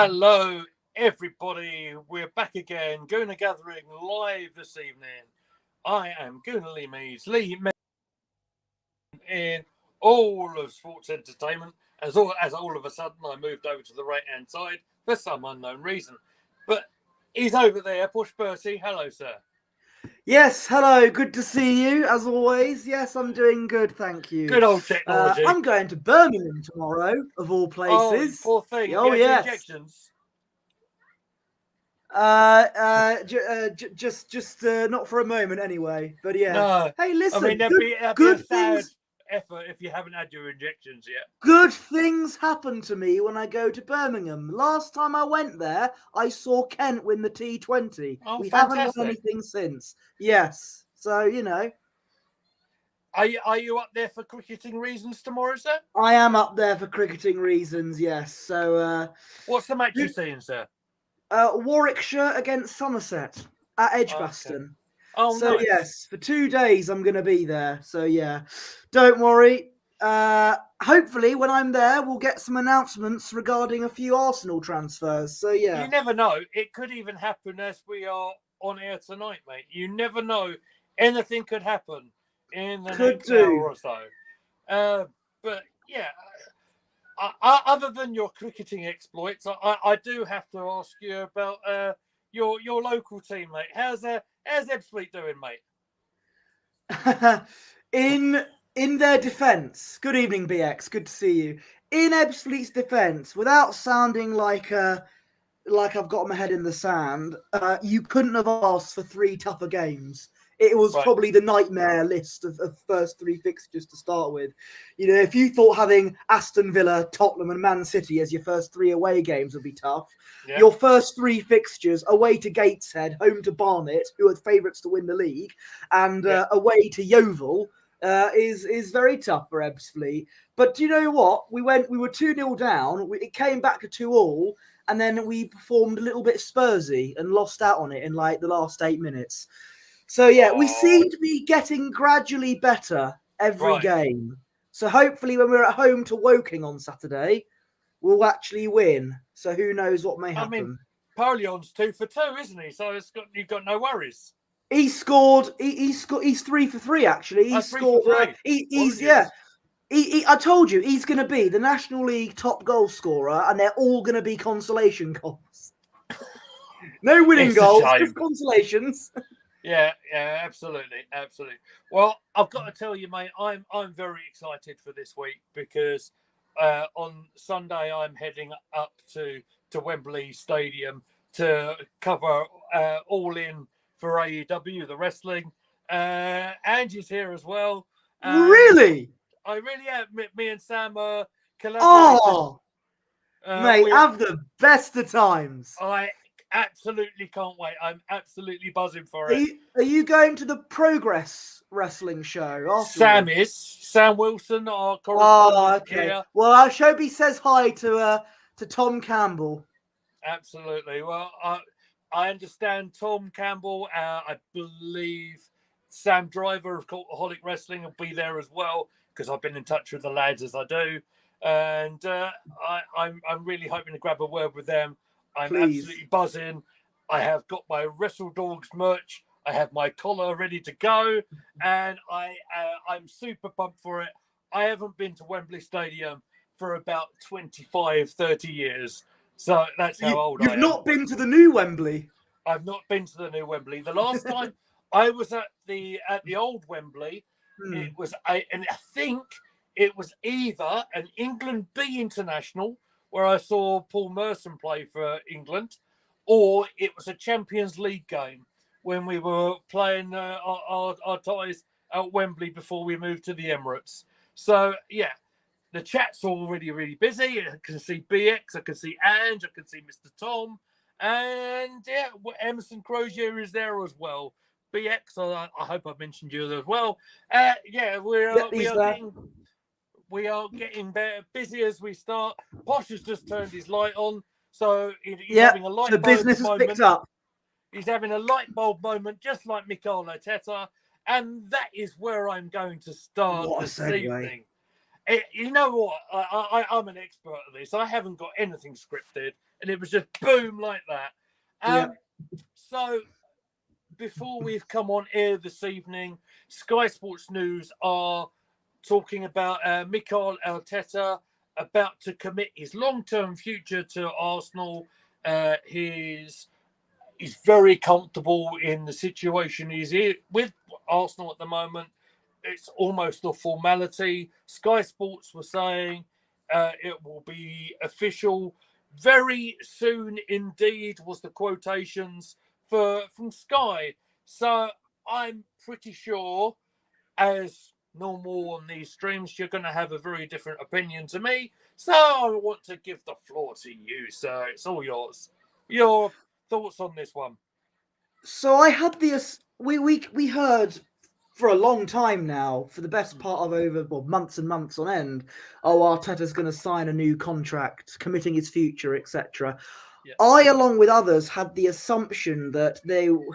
Hello, everybody. We're back again. Gooner Gathering live this evening. I am Gooner Lee Meads, in all of sports entertainment. As all of a sudden, I moved over to the right-hand side for some unknown reason. But he's over there, Posh Bertie. Hello, sir. Yes, hello. Good to see you, as always. Yes, I'm doing good, thank you. Good old technology. I'm going to Birmingham tomorrow, of all places. Oh, poor thing. Oh, yes. Injections. Just not for a moment, anyway. But yeah. No. Hey, listen. I mean, that'd be a sad effort if you haven't had your injections yet. Good things happen to me when I go to Birmingham. Last time I went there, I saw Kent win the T20. Oh, we fantastic. haven't won anything since. Yes. So, you know. Are you up there for cricketing reasons tomorrow, sir? I am up there for cricketing reasons, yes. So, what's the match you're seeing, sir? Warwickshire against Somerset at Edgbaston. Okay. Oh, so nice. Yes, for 2 days I'm going to be there. So yeah, don't worry. Hopefully, when I'm there, we'll get some announcements regarding a few Arsenal transfers. So yeah, you never know. It could even happen as we are on air tonight, mate. You never know. Anything could happen in the next hour or so. But yeah, other than your cricketing exploits, I do have to ask you about your local team, mate. How's Ebbsfleet doing, mate? In their defence, good evening, BX. Good to see you. In Ebbsfleet's defence, without sounding like I've got my head in the sand, you couldn't have asked for 3 tougher games. It was probably the nightmare list of first 3 fixtures to start with. You know, if you thought having Aston Villa, Tottenham and Man City as your first 3 away games would be tough, your first 3 fixtures, away to Gateshead, home to Barnet, who are favourites to win the league, and away to Yeovil, is very tough for Ebbsfleet. But do you know what? We were 2-0 down. It came back to 2-2, and then we performed a little bit Spursy and lost out on it in like the last 8 minutes. So yeah, we seem to be getting gradually better every game. So hopefully when we're at home to Woking on Saturday, we'll actually win. So who knows what may happen. I mean, Polion's 2 for 2, isn't he? So you've got no worries. He scored. He's 3 for 3 actually. He scored. I told you he's going to be the National League top goal scorer, and they're all going to be consolation goals. No winning goals, just consolations. Yeah, absolutely. Well, I've got to tell you, mate, I'm very excited for this week because on Sunday I'm heading up to Wembley Stadium to cover All In for AEW, the wrestling. Angie's here as well. Really? I really am. Me and Sam are collaborating. Oh, mate, have the best of times. I absolutely can't wait. I'm absolutely buzzing for it. Are you going to the Progress Wrestling show afterwards? Sam Wilson, our correspondent here. Well, I hope he says hi to Tom Campbell. Absolutely. Well, I understand Tom Campbell. I believe Sam Driver of Cultaholic Wrestling will be there as well because I've been in touch with the lads as I do, and I'm really hoping to grab a word with them. I'm absolutely buzzing. I have got my Wrestle Dogs merch. I have my collar ready to go, and I'm super pumped for it. I haven't been to Wembley Stadium for about 25, 30 years. So that's how old I am. You've not been to the new Wembley? I've not been to the new Wembley. The last time I was at the old Wembley, it was and I think it was either an England B international where I saw Paul Merson play for England, or it was a Champions League game when we were playing our ties at Wembley before we moved to the Emirates. So yeah, the chat's already really busy. I can see BX, I can see Ange, I can see Mr. Tom, and yeah, Emerson Crozier is there as well. BX, I hope I mentioned you as well. We are getting busy as we start. Posh has just turned his light on, so he's having a light bulb moment. The business has picked up. He's having a light bulb moment, just like Mikel Arteta, and that is where I'm going to start this evening. You know what? I'm an expert at this. I haven't got anything scripted, and it was just boom like that. So before we've come on air this evening, Sky Sports News are talking about Mikel Arteta about to commit his long-term future to Arsenal. He's very comfortable in the situation he's in with Arsenal at the moment. It's almost a formality. Sky Sports were saying it will be official very soon indeed, was the quotations from Sky. So I'm pretty sure, as normal on these streams, you're going to have a very different opinion to me. So I want to give the floor to you, sir. It's all yours. Your thoughts on this one? So I had we heard for a long time now, for the best part of over months and months on end, Arteta's going to sign a new contract, committing his future, etc. Yeah. I, along with others, had the assumption that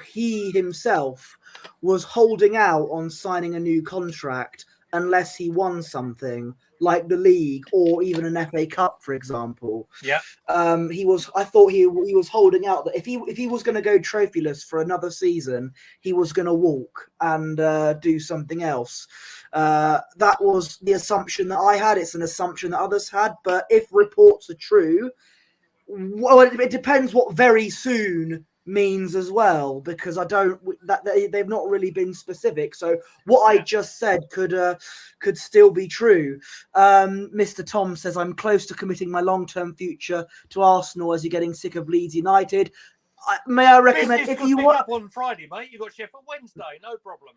he himself was holding out on signing a new contract unless he won something like the league or even an FA Cup, for example. Yeah. I thought he was holding out that if he was going to go trophyless for another season, he was going to walk and do something else. That was the assumption that I had. It's an assumption that others had. But if reports are true, well, it depends what very soon means as well, because they've not really been specific. So what I just said could still be true. Mr. Tom says, I'm close to committing my long-term future to Arsenal as you're getting sick of Leeds United. May I recommend, if you want up on Friday, mate, you got Sheffield Wednesday, no problem.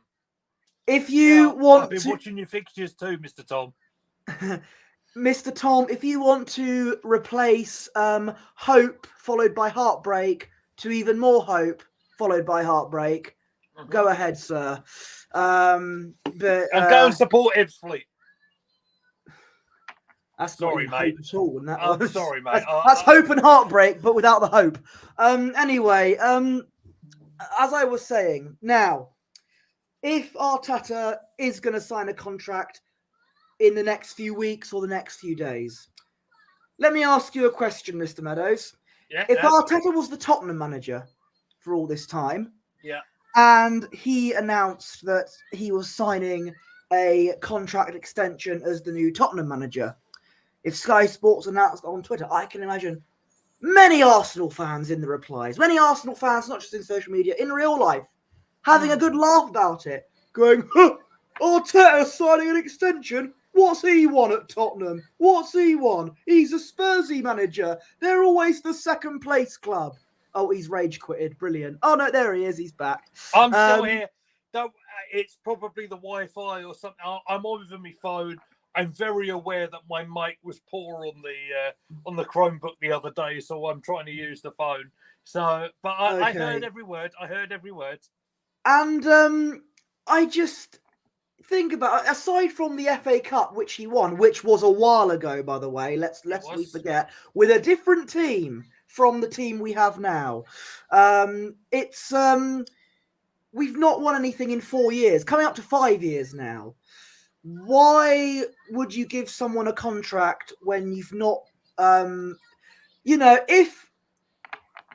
If you want, I've been watching your fixtures too, Mr. Tom. Mr. Tom, if you want to replace hope followed by heartbreak to even more hope followed by heartbreak, go ahead, sir. And go and support Ebbsfleet. That's sorry, mate. Hope at all. I'm sorry, mate. That's hope and heartbreak, but without the hope. Anyway, as I was saying, now, if Arteta is going to sign a contract in the next few weeks or the next few days, let me ask you a question, Mr. Meadows. Yeah, if Arteta was the Tottenham manager for all this time, yeah, and he announced that he was signing a contract extension as the new Tottenham manager, if Sky Sports announced on Twitter, I can imagine many Arsenal fans in the replies, many Arsenal fans, not just in social media, in real life, having a good laugh about it, going, Arteta signing an extension? What's he won at Tottenham? What's he won? He's a Spursy manager. They're always the second place club. Oh, he's rage quitted. Brilliant. Oh, no, there he is. He's back. I'm still here. It's probably the Wi-Fi or something. I'm on my phone. I'm very aware that my mic was poor on the Chromebook the other day, so I'm trying to use the phone. So, but I heard every word. And I just think about, aside from the FA Cup, which he won, which was a while ago, by the way, lest we forget, with a different team from the team we have now. We've not won anything in 4 years, coming up to 5 years now. Why would you give someone a contract when you've not,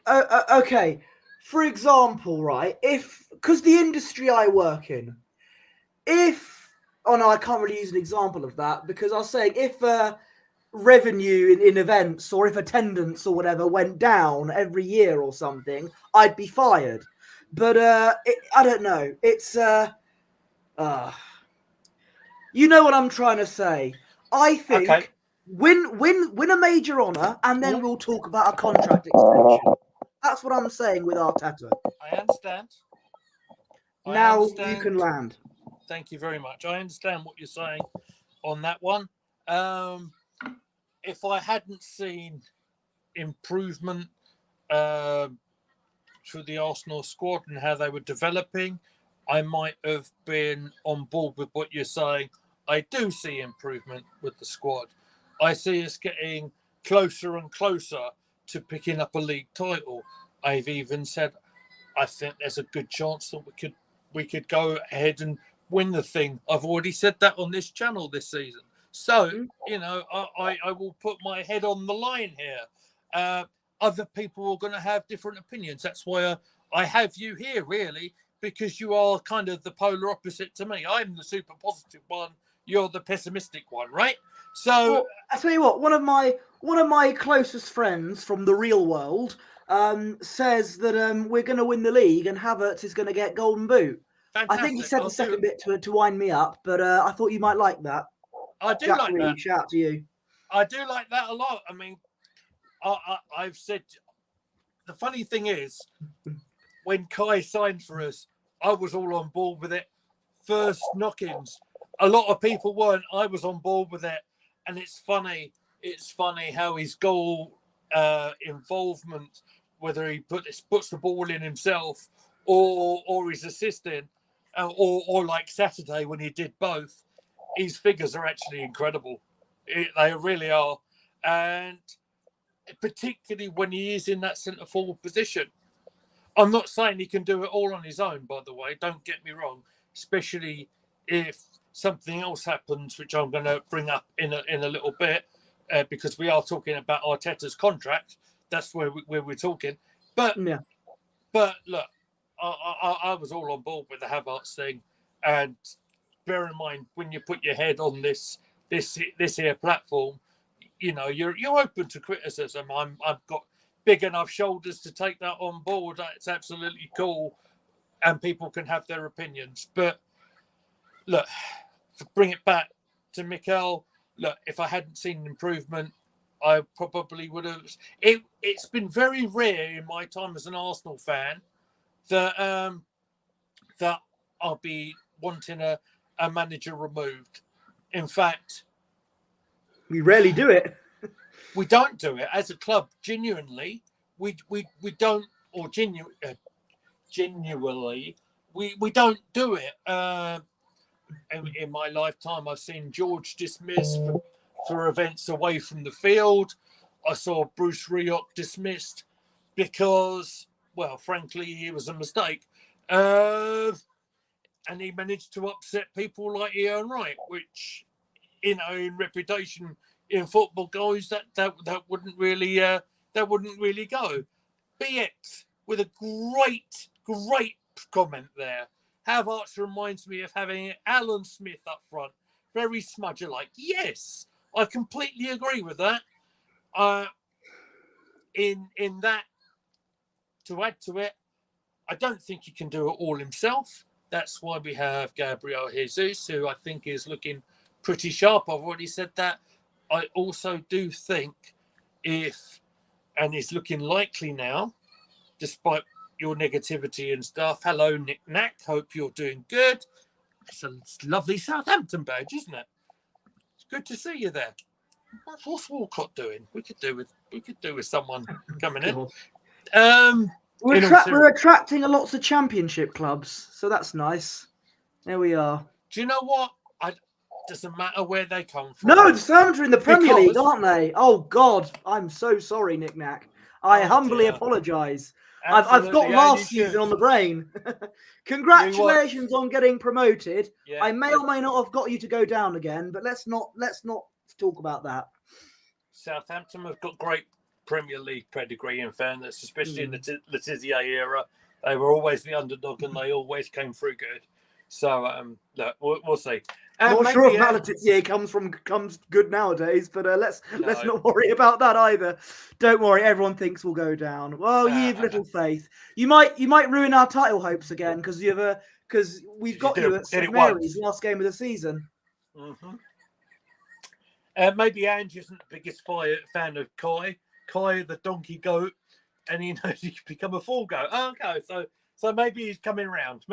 okay, for example, right, because the industry I work in, I can't really use an example of that, because I was saying if revenue in events or if attendance or whatever went down every year or something, I'd be fired. But I don't know. It's you know what I'm trying to say. I think win a major honour and then we'll talk about a contract extension. That's what I'm saying with Arteta. I understand. Now you can land. Thank you very much. I understand what you're saying on that one. If I hadn't seen improvement through the Arsenal squad and how they were developing, I might have been on board with what you're saying. I do see improvement with the squad. I see us getting closer and closer to picking up a league title. I've even said I think there's a good chance that we could go ahead and win the thing. I've already said that on this channel this season. So, you know, I will put my head on the line here. Other people are going to have different opinions. That's why I have you here, really, because you are kind of the polar opposite to me. I'm the super positive one. You're the pessimistic one, right? So, well, I tell you what, one of my closest friends from the real world says that we're going to win the league and Havertz is going to get Golden Boot. fantastic. I think he said the second bit to wind me up, but I thought you might like that. I do Jack like Reed, that. shout out to you. I do like that a lot. I mean, I've said, the funny thing is, when Kai signed for us, I was all on board with it. First knock-ins, a lot of people weren't. I was on board with it, and it's funny. It's funny how his goal involvement, whether he puts the ball in himself or he's assisting, or like Saturday when he did both, his figures are actually incredible. They really are, and particularly when he is in that centre forward position. I'm not saying he can do it all on his own, by the way. Don't get me wrong, especially if something else happens, which I'm going to bring up in a little bit, because we are talking about Arteta's contract. That's where we're talking. But Yeah. But look, I was all on board with the Havertz thing, and bear in mind when you put your head on this here platform, you know you're open to criticism. I've got big enough shoulders to take that on board. It's absolutely cool, and people can have their opinions. But look, to bring it back to Mikel, look, if I hadn't seen improvement, I probably would have. It's been very rare in my time as an Arsenal fan that that I'll be wanting a manager removed. In fact, we rarely do it. We don't do it as a club. Genuinely, we don't, or genuinely, we don't do it. In my lifetime, I've seen George dismissed for events away from the field. I saw Bruce Rioch dismissed because, well, frankly, he was a mistake. And he managed to upset people like Ian Wright, which, you know, in reputation in football goes, that wouldn't really go. BX with a great comment there. Havertz reminds me of having Alan Smith up front, very smudger-like. Yes, I completely agree with that. In that, to add to it, I don't think he can do it all himself. That's why we have Gabriel Jesus, who I think is looking pretty sharp. I've already said that. I also do think and it's looking likely now, despite your negativity and stuff. Hello, Nick Knack. Hope you're doing good. It's a lovely Southampton badge, isn't it? It's good to see you there. What's Walcott doing? We could do with someone coming in. We're attracting lots of championship clubs, so that's nice. There we are. Do you know what? Doesn't matter where they come from. No, the Southampton are in the Premier League, aren't they? Oh God, I'm so sorry, Nick Knack. I humbly apologise. I've got last season on the brain. Congratulations on getting promoted. Yeah, I may or may not have got you to go down again, but let's not talk about that. Southampton have got great Premier League pedigree, in fairness, especially in the Letizia era. They were always the underdog and they always came through good. So look, we'll see. Not sure if Letizia comes good nowadays, but let's not worry about that either. Don't worry, everyone thinks we'll go down. Well, you've little faith. You might ruin our title hopes again because we've got you at St Mary's last game of the season. Mm-hmm. Maybe Ange isn't the biggest fan of Kai the donkey goat, and he knows he could become a full goat. Oh, okay, so maybe he's coming around.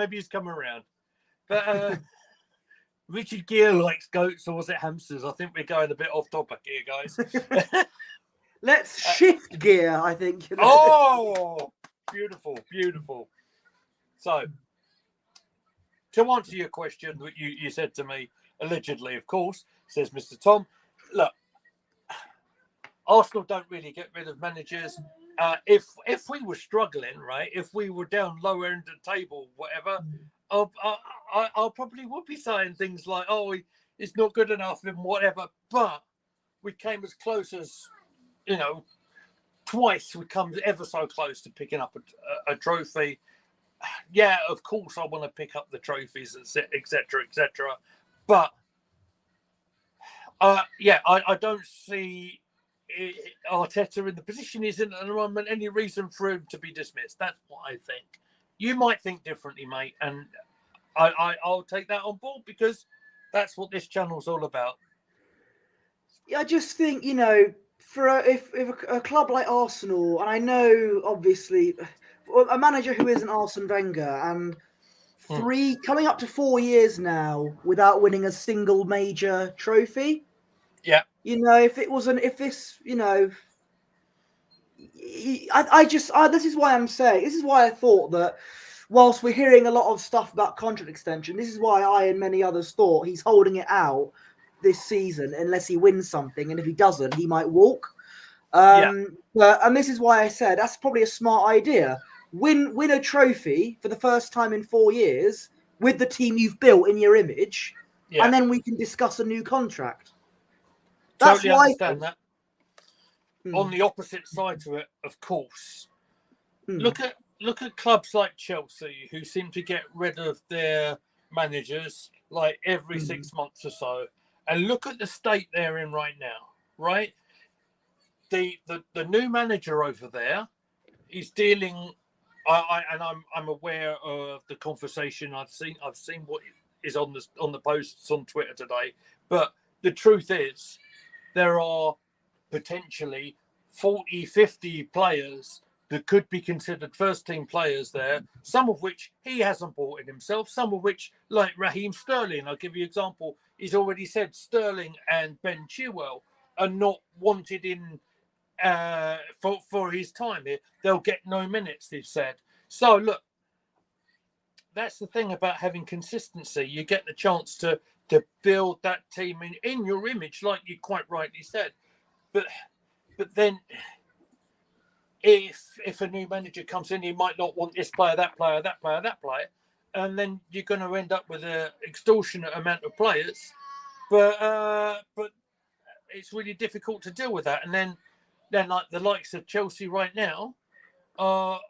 But Richard Gere likes goats, or was it hamsters? I think we're going a bit off topic here, guys. Let's shift gear, I think. Oh, beautiful. So, to answer your question that you said to me, allegedly, of course, says Mr. Tom, look, Arsenal don't really get rid of managers. If we were struggling, right, if we were down lower end of the table, whatever, I probably would be saying things like, oh, it's not good enough and whatever. But we came as close as, twice we come ever so close to picking up a trophy. Yeah, of course I want to pick up the trophies, etc., etc. But I don't see Arteta in the position he's in at the moment any reason for him to be dismissed. That's what I think. You might think differently, mate, and I'll take that on board because that's what this channel's all about. Yeah, I just think, for if a club like Arsenal, and I know obviously a manager who isn't Arsene Wenger, and coming up to 4 years now without winning a single major trophy. Yeah. This is why I'm saying, this is why I thought that whilst we're hearing a lot of stuff about contract extension, this is why I and many others thought he's holding it out this season unless he wins something, and if he doesn't, he might walk. And this is why I said that's probably a smart idea. Win a trophy for the first time in 4 years with the team you've built in your image, and then we can discuss a new contract. That's totally understand that. On the opposite side to it, of course, look at clubs like Chelsea, who seem to get rid of their managers like every 6 months or so, and look at the state they're in right now. Right, the new manager over there is dealing. I'm aware of the conversation I've seen what is on the posts on Twitter today. But the truth is, there are potentially 40, 50 players that could be considered first team players there, some of which he hasn't bought in himself, some of which, like Raheem Sterling, I'll give you an example, he's already said Sterling and Ben Chilwell are not wanted in for his time here. They'll get no minutes, they've said. So look, that's the thing about having consistency. You get the chance to build that team in your image, like you quite rightly said. But then if a new manager comes in, he might not want this player, that player, that player, that player, and then you're going to end up with an extortionate amount of players. But it's really difficult to deal with that. And then like the likes of Chelsea right now, that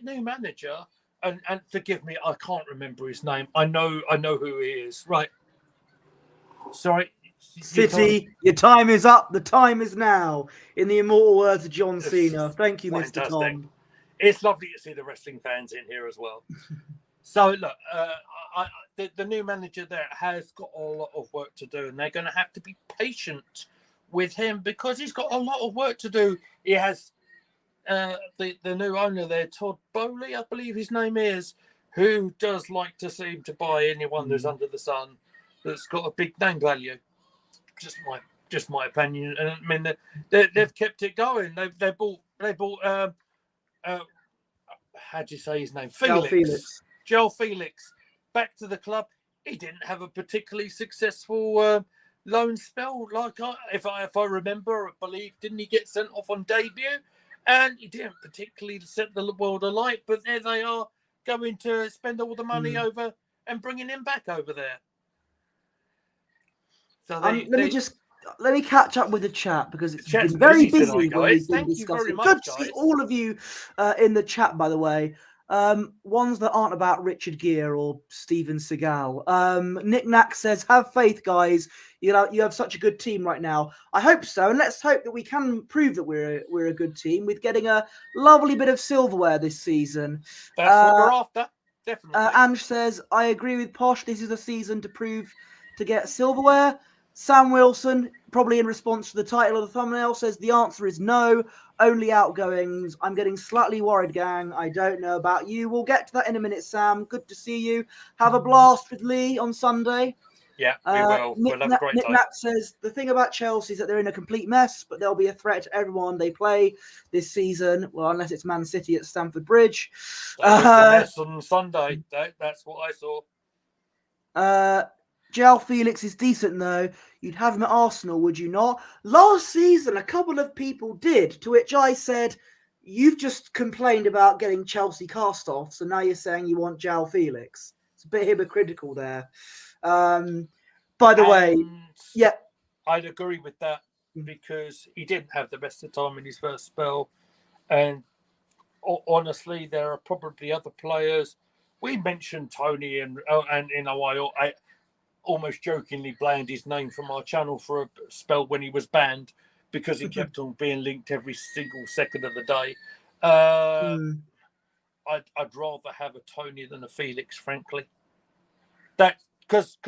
new manager, and forgive me, I can't remember his name. I know who he is. Right. Sorry. City, your time is up. The time is now. In the immortal words of John Cena. Thank you, Mr. Tom. It's lovely to see the wrestling fans in here as well. So look, the new manager there has got a lot of work to do, and they're going to have to be patient with him because he's got a lot of work to do. He has the new owner there, Todd Bowley, I believe his name is, who does like to seem to buy anyone that's under the sun that's got a big name value. Just my opinion. And I mean, they've kept it going. They bought how do you say his name? Felix. Joel Felix back to the club. He didn't have a particularly successful loan spell. Like if I remember, I believe, didn't he get sent off on debut? And he didn't particularly set the world alight. But there they are, going to spend all the money over and bringing him back over there. So let me catch up with the chat because it's been very busy. Thank you very much. Good to see all of you in the chat, by the way. Ones that aren't about Richard Gere or Steven Seagal. Nick Knack says, "Have faith, guys. You have such a good team right now." I hope so, and let's hope that we can prove that we're a good team with getting a lovely bit of silverware this season. That's what we're after, definitely. Ange says, "I agree with Posh. This is a season to get silverware." Sam Wilson, probably in response to the title of the thumbnail, says the answer is no, only outgoings. I'm getting slightly worried, gang. I don't know about you. We'll get to that in a minute, Sam. Good to see you. Have a blast with Lee on Sunday. Yeah, we will. We'll have a great Nick time. Nat says the thing about Chelsea is that they're in a complete mess, but they'll be a threat to everyone they play this season. Well, unless it's Man City at Stamford Bridge. That was the mess on Sunday. That's what I saw. Joel Felix is decent, though. You'd have him at Arsenal, would you not? Last season, a couple of people did, to which I said, you've just complained about getting Chelsea cast off, so now you're saying you want Joel Felix. It's a bit hypocritical there. By the way, yeah, I'd agree with that because he didn't have the best of time in his first spell, and honestly, there are probably other players. We mentioned Tony, and you know, I almost jokingly banned his name from our channel for a spell when he was banned because he kept on being linked every single second of the day. I'd rather have a Tony than a Felix, frankly. That because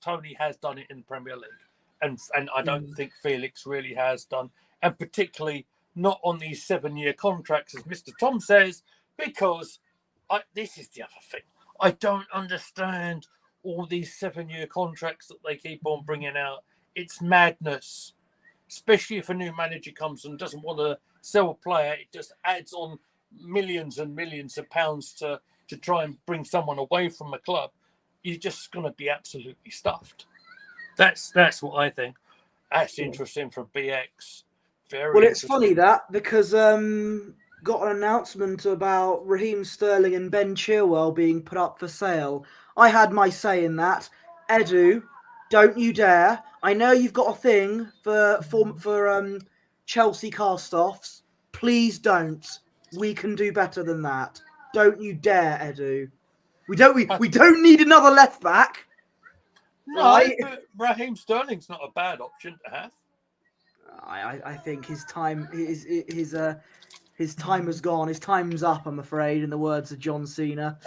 Tony has done it in the Premier League, and I don't think Felix really has done, and particularly not on these 7-year contracts, as Mr. Tom says, because this is the other thing. I don't understand all these 7-year contracts that they keep on bringing out. It's madness, especially if a new manager comes and doesn't want to sell a player. It just adds on millions and millions of pounds to try and bring someone away from a club. You're just going to be absolutely stuffed. That's what I think. That's interesting from BX. Well, it's funny that because got an announcement about Raheem Sterling and Ben Chilwell being put up for sale. I had my say in that. Edu, don't you dare! I know you've got a thing for Chelsea cast-offs. Please don't. We can do better than that. Don't you dare, Edu. We don't need another left back. No, right? But Raheem Sterling's not a bad option to have. I think his time his time has gone. His time's up, I'm afraid, in the words of John Cena.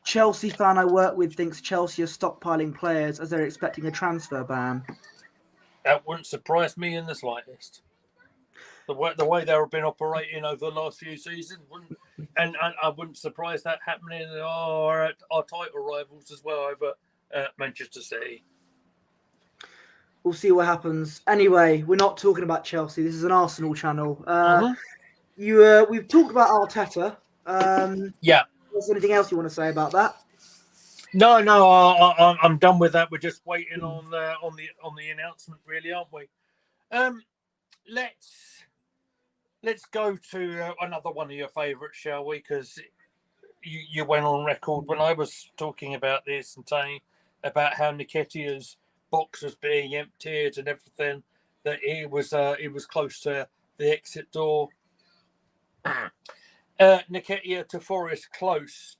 Chelsea fan I work with thinks Chelsea are stockpiling players as they're expecting a transfer ban. That wouldn't surprise me in the slightest. The way they've been operating over the last few seasons, and I wouldn't surprise that happening in our title rivals as well over Manchester City. We'll see what happens. Anyway, we're not talking about Chelsea. This is an Arsenal channel. We've talked about Arteta. Yeah. Is there anything else you want to say about that? No, I'm done with that. We're just waiting on the announcement, really, aren't we? Let's go to another one of your favourites, shall we? Because you went on record when I was talking about this and saying about how Nketiah's box was being emptied and everything, that he was close to the exit door. Nketiah to Forest close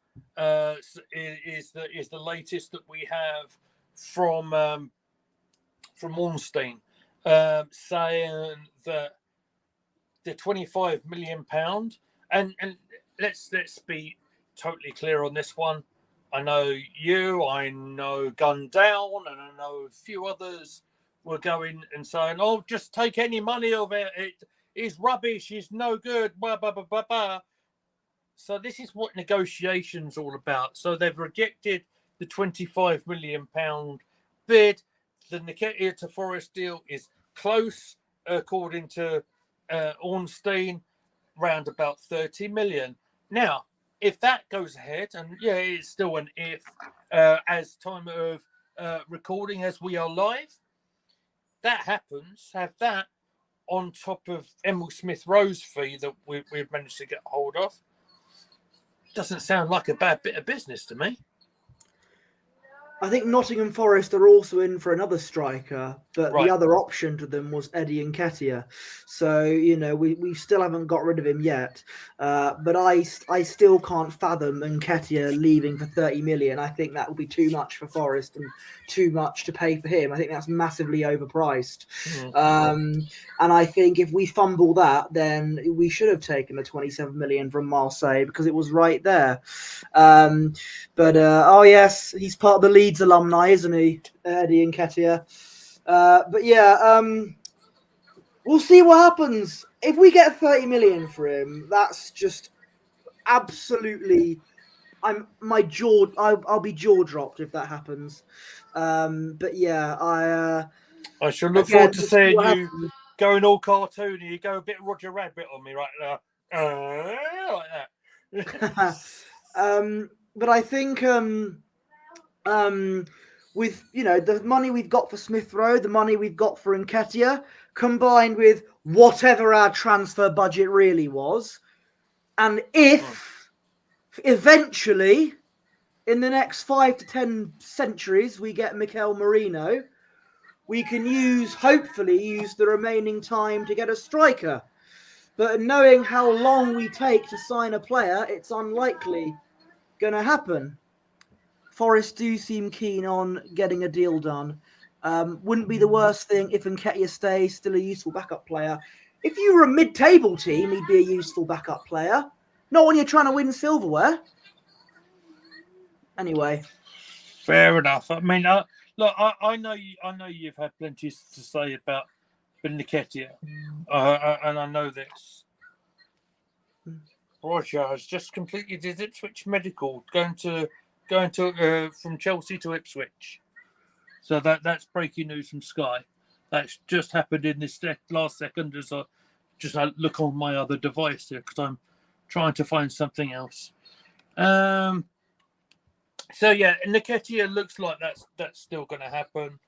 is the latest that we have from Ornstein, saying that the £25 million, and let's be totally clear on this one. I know I know Gun Down, and I know a few others were going and saying, "Oh, just take any money of it. It's rubbish. It's no good." Blah blah blah blah blah. So this is what negotiations all about. So they've rejected the £25 million bid. The Nketiah to Forest deal is close, according to Ornstein, round about 30 million. Now, if that goes ahead, and yeah, it's still an if, as time of recording, as we are live, that happens, have that on top of Emil Smith-Rowe's fee that we've managed to get hold of. Doesn't sound like a bad bit of business to me. I think Nottingham Forest are also in for another striker, but Right. The other option to them was Eddie Nketiah. So, we still haven't got rid of him yet. But I still can't fathom Nketiah leaving for 30 million. I think that will be too much for Forest and too much to pay for him. I think that's massively overpriced. And I think if we fumble that, then we should have taken the 27 million from Marseille because it was right there. Oh yes, he's part of the Leeds alumni, isn't he, Eddie Nketiah? But yeah, we'll see what happens. If we get 30 million for him, that's just absolutely. I'll be jaw dropped if that happens. But yeah, I shall look forward to seeing you going all cartoony. You go a bit Roger Rabbit on me right now, like that. But I think with the money we've got for Smith Rowe, the money we've got for Nketiah, combined with whatever our transfer budget really was, and if eventually, in the next 5 to 10 centuries, we get Mikel Merino. We can hopefully use the remaining time to get a striker. But knowing how long we take to sign a player, it's unlikely going to happen. Forest do seem keen on getting a deal done. Wouldn't be the worst thing if Nketiah stays, still a useful backup player. If you were a mid-table team, he'd be a useful backup player. Not when you're trying to win silverware. Anyway. Fair enough. I mean, look, I know you've had plenty to say about Nketiah, and I know this. Roger has just completed his Ipswich medical, going to from Chelsea to Ipswich. So that's breaking news from Sky. That's just happened in this last second as I just look on my other device here because I'm trying to find something else. So yeah, Nketiah looks like that's still going to happen.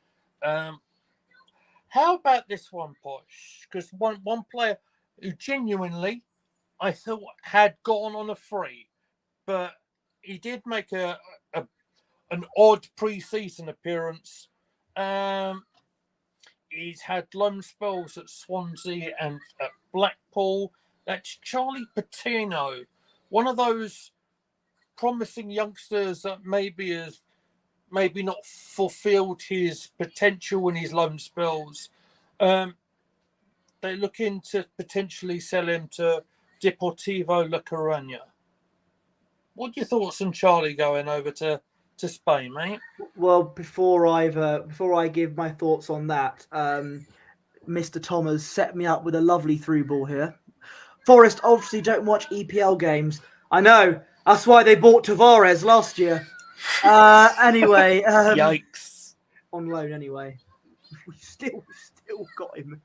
How about this one, Posh? Because one player who genuinely I thought had gone on a free, but he did make an odd pre-season appearance. He's had loan spells at Swansea and at Blackpool. That's Charlie Patino, one of those promising youngsters that maybe has not fulfilled his potential in his loan spells. They're looking to potentially sell him to Deportivo La Coruña. What are your thoughts on Charlie going over to Spain, mate? Well, before I give my thoughts on that, Mr. Thomas set me up with a lovely through ball here. Forest obviously don't watch EPL games. I know. That's why they bought Tavares last year. Anyway, yikes! On loan, anyway. We still got him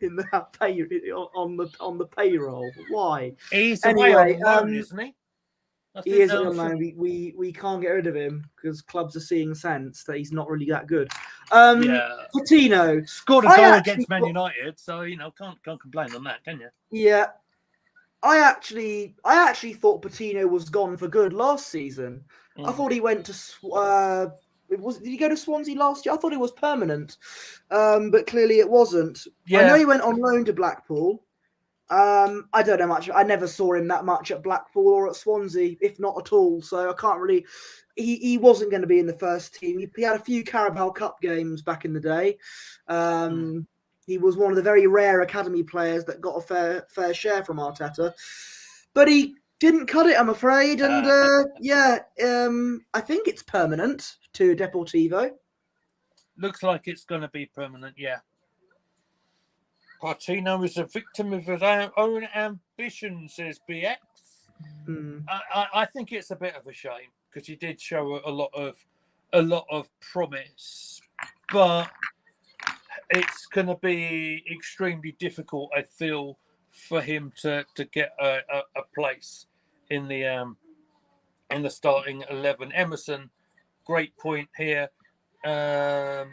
in that pay on the payroll. Why? He's anyway, away on loan, isn't he? He is on loan. We can't get rid of him because clubs are seeing sense that he's not really that good. Patino scored a goal against Man United, so can't complain on that, can you? Yeah, I actually thought Patino was gone for good last season. I thought he went to did he go to Swansea last year? I thought it was permanent, but clearly it wasn't. Yeah. I know he went on loan to Blackpool. I don't know much. I never saw him that much at Blackpool or at Swansea, if not at all. So I can't really. He wasn't going to be in the first team. He had a few Carabao Cup games back in the day. He was one of the very rare academy players that got a fair share from Arteta, but he didn't cut it, I'm afraid. And I think it's permanent to Deportivo. Looks like it's going to be permanent, yeah. Patino is a victim of his own ambition, says BX. I think it's a bit of a shame because he did show a lot of promise, but it's going to be extremely difficult, I feel, for him to get a place in the starting 11. Emerson, great point here. Good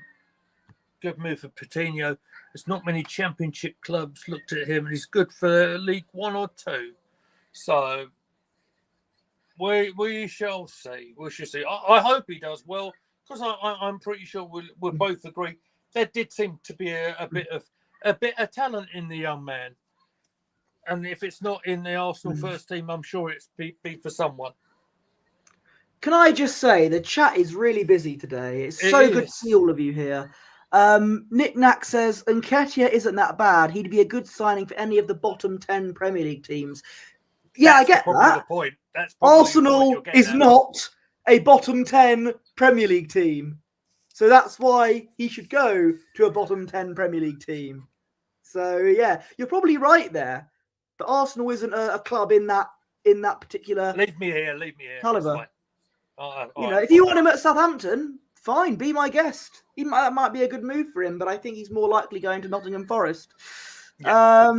move for Patino. There's not many championship clubs looked at him, and he's good for League 1 or 2. So we shall see. We shall see. I hope he does well because I'm pretty sure we'll both agree there did seem to be a bit of talent in the young man. And if it's not in the Arsenal first team, I'm sure it's be for someone. Can I just say the chat is really busy today? It's so good to see all of you here. Nick Knack says Nketiah isn't that bad. He'd be a good signing for any of the bottom 10 Premier League teams. Yeah, I get that. The point. That's Arsenal is not a bottom 10 Premier League team. So that's why he should go to a bottom 10 Premier League team. So yeah, you're probably right there. But Arsenal isn't a club in that particular. Leave me here. Caliber. If you want him at Southampton, fine, be my guest. That might be a good move for him, but I think he's more likely going to Nottingham Forest. Yeah.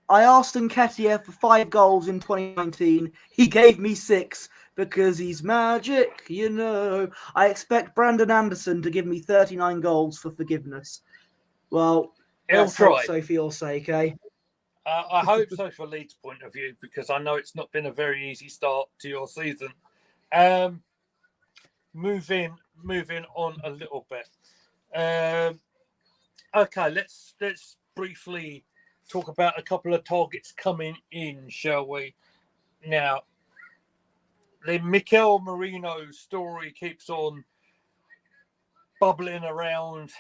I asked Nketiah for 5 goals in 2019. He gave me 6 because he's magic, I expect Brandon Anderson to give me 39 goals for forgiveness. Well, he'll try. So for your sake, eh? I hope so for Leeds' point of view, because I know it's not been a very easy start to your season. Moving on a little bit. Okay, let's briefly talk about a couple of targets coming in, shall we? Now, the Mikel Merino story keeps on bubbling around.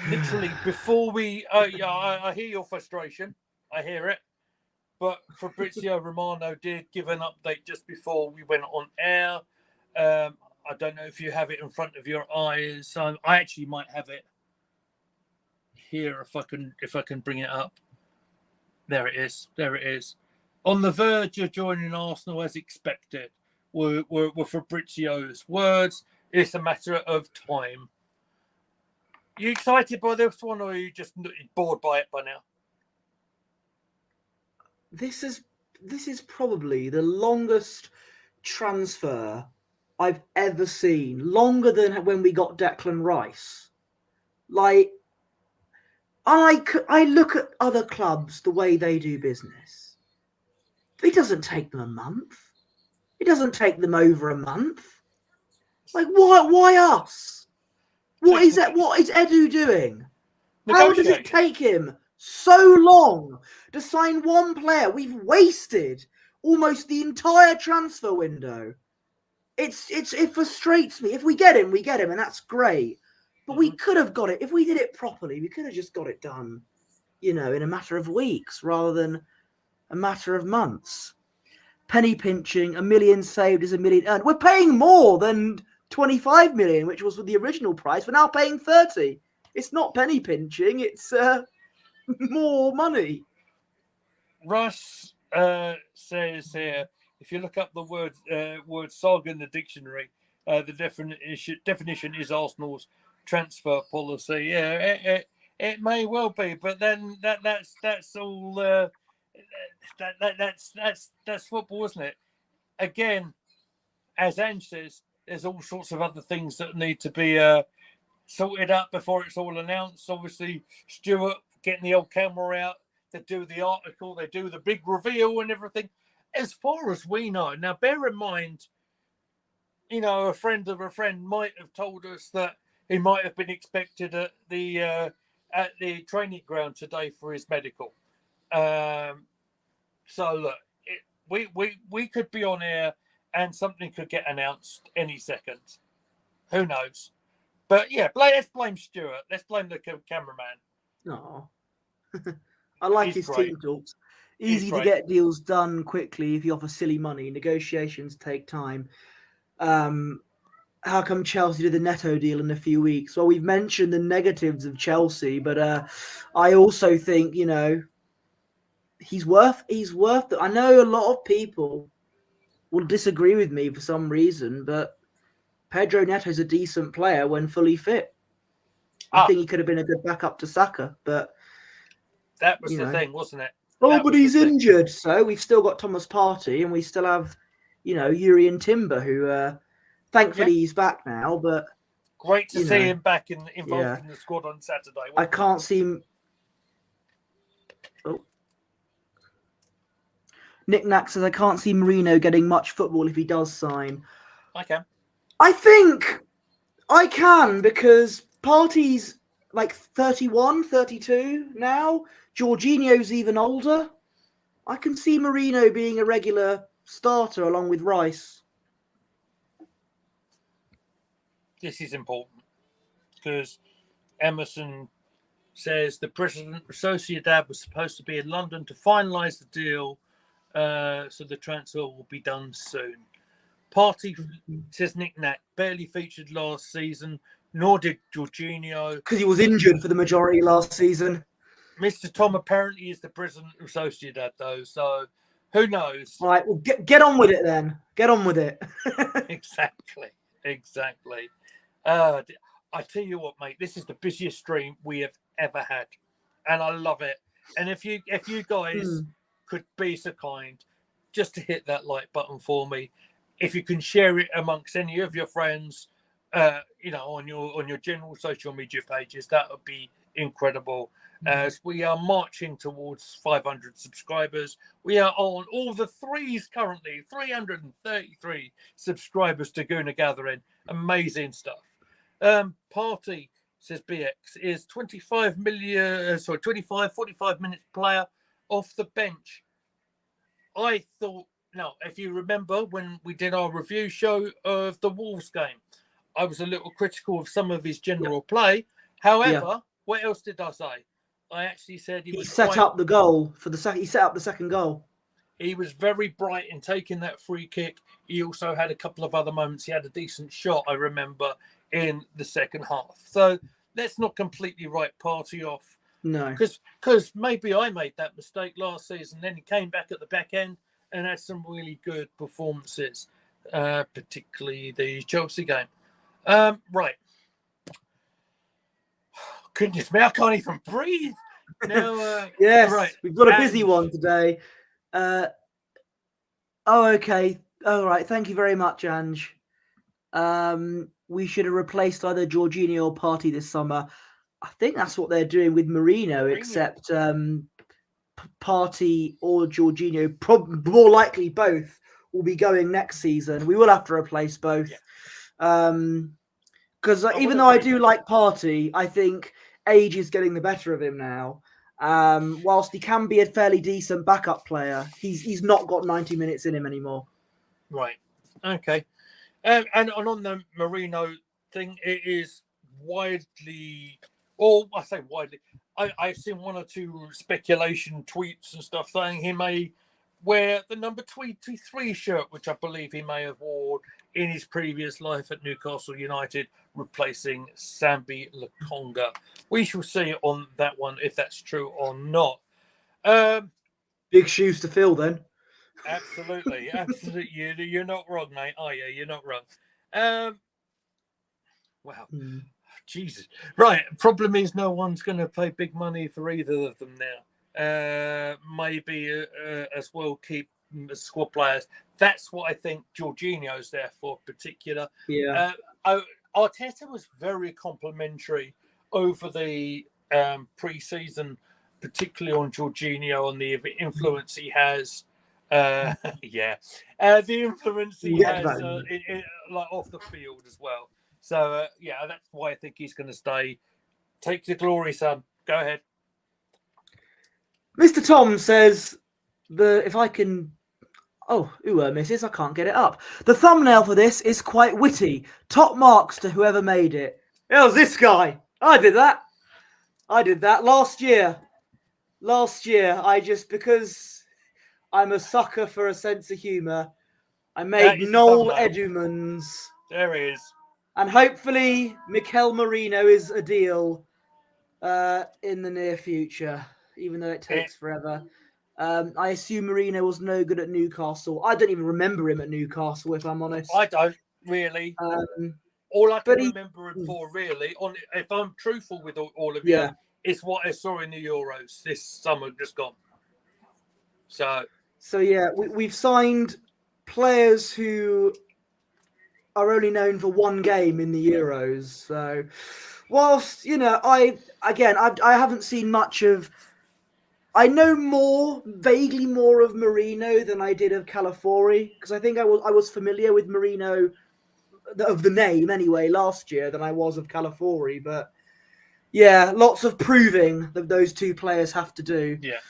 Literally, before we, I hear your frustration. I hear it. But Fabrizio Romano did give an update just before we went on air. I don't know if you have it in front of your eyes. I actually might have it here if I can bring it up. There it is. There it is. On the verge of joining Arsenal as expected were Fabrizio's words. It's a matter of time. You excited by this one, or are you just bored by it by now? This is probably the longest transfer I've ever seen. Longer than when we got Declan Rice. Like, I look at other clubs, the way they do business. It doesn't take them a month. It doesn't take them over a month. Like, why us? What is that? What is Edu doing? How does it take him so long to sign one player? We've wasted almost the entire transfer window. It frustrates me. If we get him, and that's great. But we could have got it. If we did it properly, we could have just got it done, in a matter of weeks rather than a matter of months. Penny pinching, 1 million saved is 1 million earned. We're paying more than 25 million, which was the original price. We're now paying 30. It's not penny pinching. It's more money. Russ says here, if you look up the word saga in the dictionary, the definition is Arsenal's transfer policy. Yeah, it may well be, but then that's all. That's football, isn't it? Again, as Ange says, there's all sorts of other things that need to be sorted out before it's all announced. Obviously, Stuart getting the old camera out, they do the article, they do the big reveal and everything. As far as we know, now bear in mind, a friend of a friend might have told us that he might have been expected at the training ground today for his medical. So look, we could be on air and something could get announced any second. Who knows? But yeah, let's blame Stuart. Let's blame the cameraman. No, I like his team talks. Easy to get deals done quickly if you offer silly money. Negotiations take time. How come Chelsea did the Neto deal in a few weeks? Well, we've mentioned the negatives of Chelsea, but I also think he's worth it. I know a lot of people will disagree with me for some reason, but Pedro Neto's a decent player when fully fit. I think he could have been a good backup to Saka, but that was the thing, wasn't it? Oh, but he's injured, so we've still got Thomas Partey, and we still have, Yuri and Timber, who thankfully he's back now. But great to see him back involved in the squad on Saturday. I can't see him. Oh. Nick Knack says I can't see Merino getting much football if he does sign. I can. I think I can, because Partey's like 31, 32 now. Jorginho's even older. I can see Merino being a regular starter along with Rice. This is important because Emerson says the president of Sociedad was supposed to be in London to finalise the deal, so the transfer will be done soon. Partey, says Nick Knack, barely featured last season, nor did Jorginho. Because he was injured for the majority last season. Mr. Tom apparently is the president of Sociedad, though, so who knows? All right, well, get on with it then. Get on with it. Exactly. I tell you what, mate, this is the busiest stream we have ever had, and I love it. And if you guys could be so kind, just to hit that like button for me, if you can share it amongst any of your friends, on your general social media pages, that would be incredible. As we are marching towards 500 subscribers, we are on all the threes currently, 333 subscribers to Gooner Gathering. Amazing stuff. Party, says BX, is 45 minutes player off the bench. I thought, now, if you remember when we did our review show of the Wolves game, I was a little critical of some of his general play. However, what else did I say? I actually said he set up the goal for the second. He set up the second goal. He was very bright in taking that free kick. He also had a couple of other moments. He had a decent shot, I remember, in the second half. So let's not completely write Party off. No. Because maybe I made that mistake last season. Then he came back at the back end and had some really good performances, particularly the Chelsea game. Right. Goodness me, I can't even breathe. Now, yes, right. We've got a busy one today. Okay. All right. Thank you very much, Ange. We should have replaced either Jorginho or Partey this summer. I think that's what they're doing with Mourinho. Except Partey or Jorginho, more likely both, will be going next season. We will have to replace both. Because even though I do like Partey, I think age is getting the better of him now. Whilst he can be a fairly decent backup player, he's not got 90 minutes in him anymore. Right. Okay. And on the Mourinho thing, it is widely, or I say widely, I've seen one or two speculation tweets and stuff saying he may wear the number 23 shirt, which I believe he may have worn in his previous life at Newcastle United, replacing Sambi Lokonga. We shall see on that one if that's true or not. Big shoes to fill then. Absolutely. You're not wrong, mate. Oh yeah, you're not wrong. Wow. Jesus. Right. Problem is no one's going to pay big money for either of them now. Maybe as well keep squad players. That's what I think Jorginho's there for, particular. Yeah. Arteta was very complimentary over the pre-season, particularly on Jorginho, on the influence he has. The influence he has like off the field as well. So that's why I think he's going to stay. Take the glory, son. Go ahead. Mr. Tom says if I can. Oh, misses. I can't get it up. The thumbnail for this is quite witty. Top marks to whoever made it. It was this guy. I did that last year. Because I'm a sucker for a sense of humour, I made Noel Edumans. There he is. And hopefully Mikel Merino is a deal in the near future, even though it takes forever. I assume Merino was no good at Newcastle. I don't even remember him at Newcastle, if I'm honest. I don't really. All I can remember him for, really, if I'm truthful with all of you, is what I saw in the Euros this summer just gone. So yeah, we've signed players who are only known for one game in the Euros. So whilst, I haven't seen much of. I know vaguely more of Merino than I did of Calafiori, because I think I was familiar with Merino of the name anyway last year than I was of Calafiori. But yeah, lots of proving that those two players have to do. Yeah.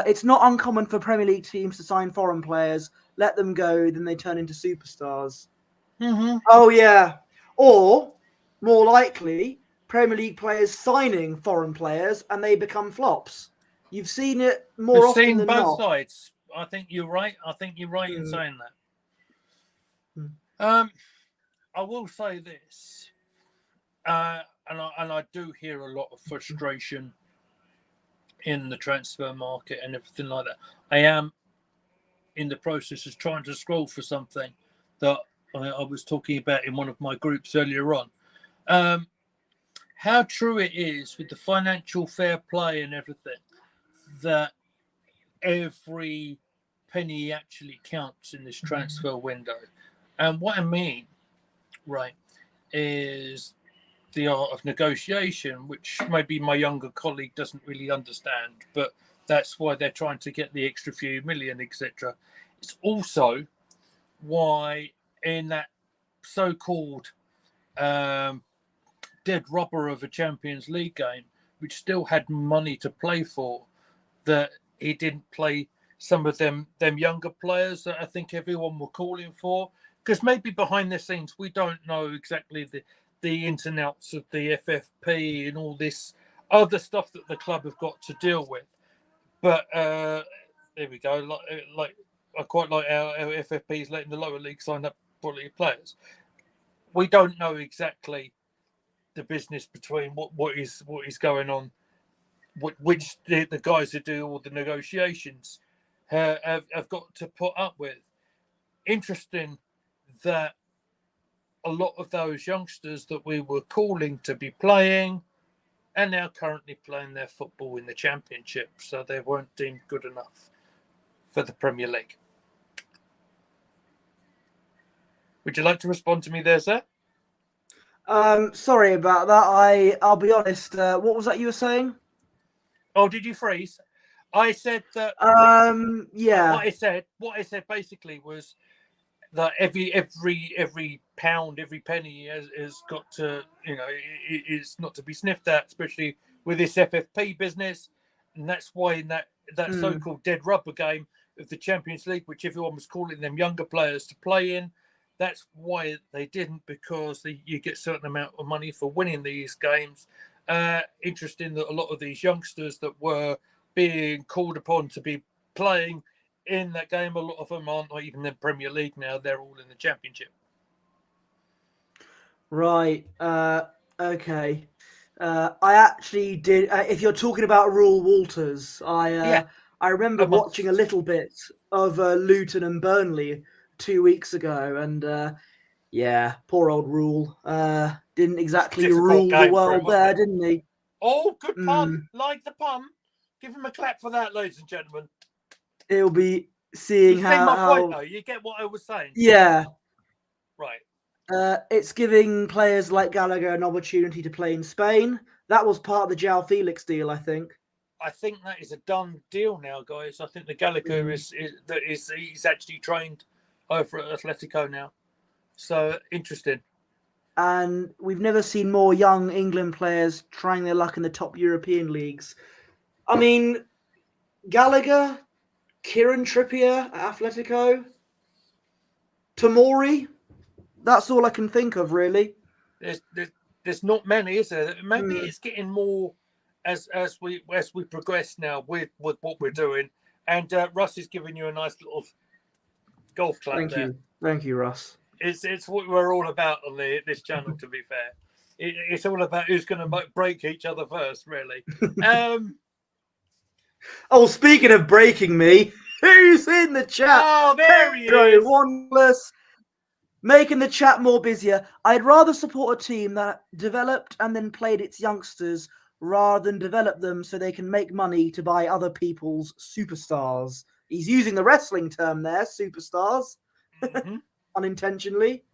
It's not uncommon for Premier League teams to sign foreign players, let them go, then they turn into superstars. Mm-hmm. Oh yeah, or more likely, Premier League players signing foreign players and they become flops. You've seen it more often than not. We've seen both sides. I think you're right. In saying that. I will say this, and I do hear a lot of frustration in the transfer market and everything like that. I am in the process of trying to scroll for something that I was talking about in one of my groups earlier on. How true it is with the financial fair play and everything that every penny actually counts in this transfer window. And what I mean, right, is the art of negotiation, which maybe my younger colleague doesn't really understand, but that's why they're trying to get the extra few million, etc. It's also why in that so-called dead rubber of a Champions League game, which still had money to play for, that he didn't play some of them younger players that I think everyone were calling for. Because maybe behind the scenes, we don't know exactly the ins and outs of the FFP and all this other stuff that the club have got to deal with. But there we go. Like I quite like our FFPs letting the lower league sign up quality players. We don't know exactly the business between what is going on, which the guys who do all the negotiations have got to put up with. Interesting that a lot of those youngsters that we were calling to be playing are now currently playing their football in the Championship, so they weren't deemed good enough for the Premier League. Would you like to respond to me there, sir? Sorry about that. I'll be honest. What was that you were saying? Oh, did you freeze? I said that. Yeah. What I said basically was that every pound, every penny has got to, it's not to be sniffed at, especially with this FFP business, and that's why in that so-called dead rubber game of the Champions League, which everyone was calling them younger players to play in, that's why they didn't, because you get a certain amount of money for winning these games. Interesting that a lot of these youngsters that were being called upon to be playing in that game, a lot of them aren't even in the Premier League now. They're all in the Championship. Right. Okay. I actually did. If you're talking about Rule Walters, I remember watching a little bit of Luton and Burnley 2 weeks ago, and yeah, poor old Rule. Didn't exactly rule the world there, didn't he? Oh, good pun! Like the pun. Give him a clap for that, ladies and gentlemen. He'll be seeing you see my point, though. You get what I was saying. Yeah. Right. It's giving players like Gallagher an opportunity to play in Spain. That was part of the João Felix deal, I think. I think that is a done deal now, guys. I think the Gallagher he's actually trained over at Atletico now. So interesting. And we've never seen more young England players trying their luck in the top European leagues. I mean, Gallagher, Kieran Trippier at Atletico, Tomori. That's all I can think of, really. There's not many, is there? Maybe it's getting more as we progress now with what we're doing. And Russ is giving you a nice little golf clap there. Thank you, Russ. It's what we're all about on this channel. To be fair, it's all about who's going to break each other first, really. Oh, speaking of breaking me, who's in the chat? Oh, there he is. Wanless. Making the chat more busier. I'd rather support a team that developed and then played its youngsters rather than develop them so they can make money to buy other people's superstars. He's using the wrestling term there, superstars, unintentionally.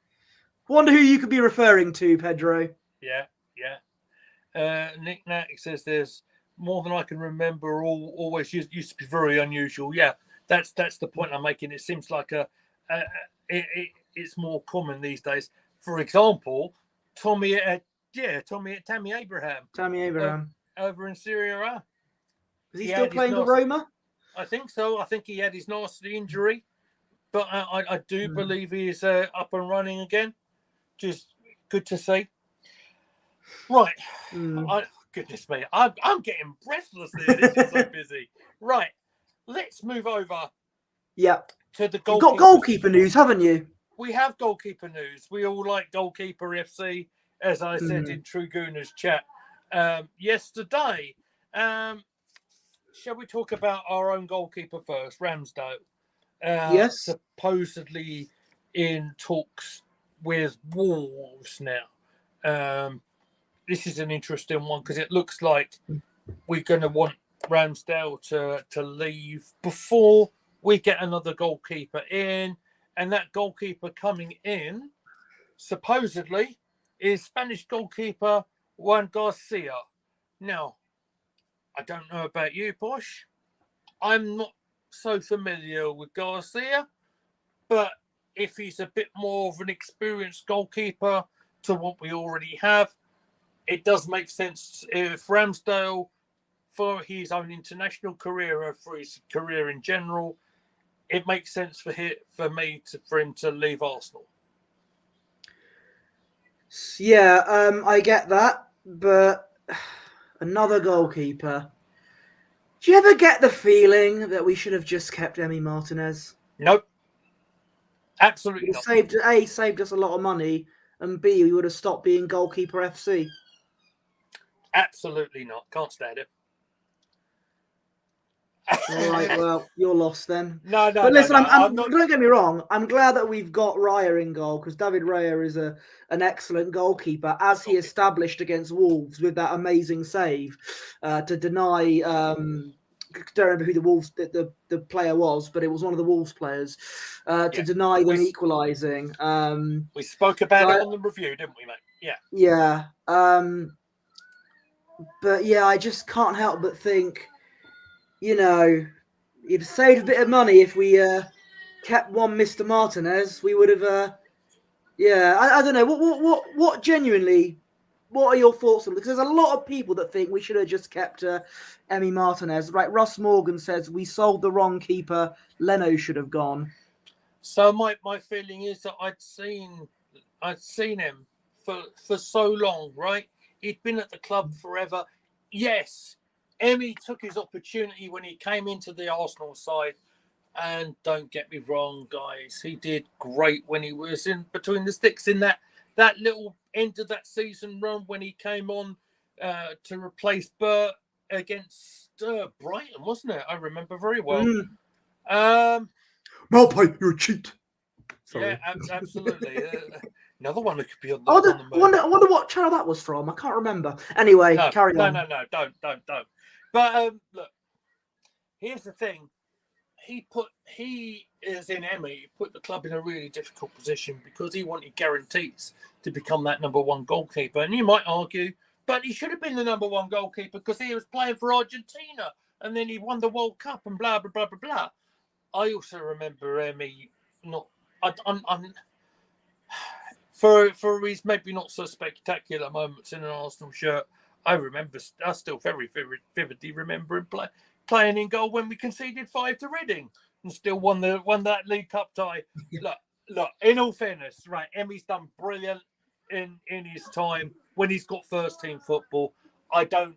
Wonder who you could be referring to, Pedro. Yeah. Nick Nat says there's more than I can remember. Always used to be very unusual. Yeah, that's the point I'm making. It seems like it's more common these days. For example, Tammy Abraham. Tammy Abraham. Over in Syria A. Is he still playing for Roma? I think so. I think he had his nasty injury. But I do believe he's up and running again. Just good to see. Right. Goodness me. I'm getting breathless here. This is so busy. Right. Let's move over. Yeah. To the goalkeeper. You've got goalkeeper news, haven't you? We have goalkeeper news. We all like Goalkeeper FC, as I said in True Gooner's chat yesterday. Shall we talk about our own goalkeeper first, Ramsdale? Yes. Supposedly in talks with Wolves now. This is an interesting one because it looks like we're going to want Ramsdale to leave before we get another goalkeeper in. And that goalkeeper coming in, supposedly, is Spanish goalkeeper Juan Garcia. Now, I don't know about you, Posh. I'm not so familiar with Garcia, but if he's a bit more of an experienced goalkeeper to what we already have, it does make sense if Ramsdale, for his own international career or for his career in general, it makes sense for him to leave Arsenal. Yeah, I get that, but another goalkeeper. Do you ever get the feeling that we should have just kept Emi Martinez? Nope. Absolutely not. Saved us a lot of money, and B, we would have stopped being goalkeeper FC. Absolutely not. Can't stand it. All right, well, you're lost then. No. But listen, I'm not... don't get me wrong. I'm glad that we've got Raya in goal because David Raya is an excellent goalkeeper, as he established against Wolves with that amazing save to deny. I don't remember who the Wolves the player was, but it was one of the Wolves players to deny them equalising. We spoke about it on the review, didn't we, mate? Yeah. Yeah. But yeah, I just can't help but think, you'd saved a bit of money if we kept one Mr. Martinez. We would have. I don't know. What genuinely? What are your thoughts on it? Because there's a lot of people that think we should have just kept Emi Martinez. Right, Russ Morgan says we sold the wrong keeper. Leno should have gone. So my feeling is that I'd seen him for so long, right? He'd been at the club forever. Yes, Emi took his opportunity when he came into the Arsenal side. And don't get me wrong, guys, he did great when he was in between the sticks in that little end of that season run when he came on to replace Burt against Brighton, wasn't it? I remember very well. Malpai, you're a cheat. Sorry. Yeah, absolutely. Another one that could be on the I wonder what channel that was from. I can't remember. Anyway, carry on. No, don't. But look, here's the thing. He is in Emi, put the club in a really difficult position because he wanted guarantees to become that number one goalkeeper. And you might argue, but he should have been the number one goalkeeper because he was playing for Argentina and then he won the World Cup and blah, blah, blah, blah, blah. I also remember Emi for his maybe not so spectacular moments in an Arsenal shirt. I still very vividly remember him playing in goal when we conceded 5 to Reading and still won that League Cup tie. Look, in all fairness, right, Emi's done brilliant in his time when he's got first team football. I don't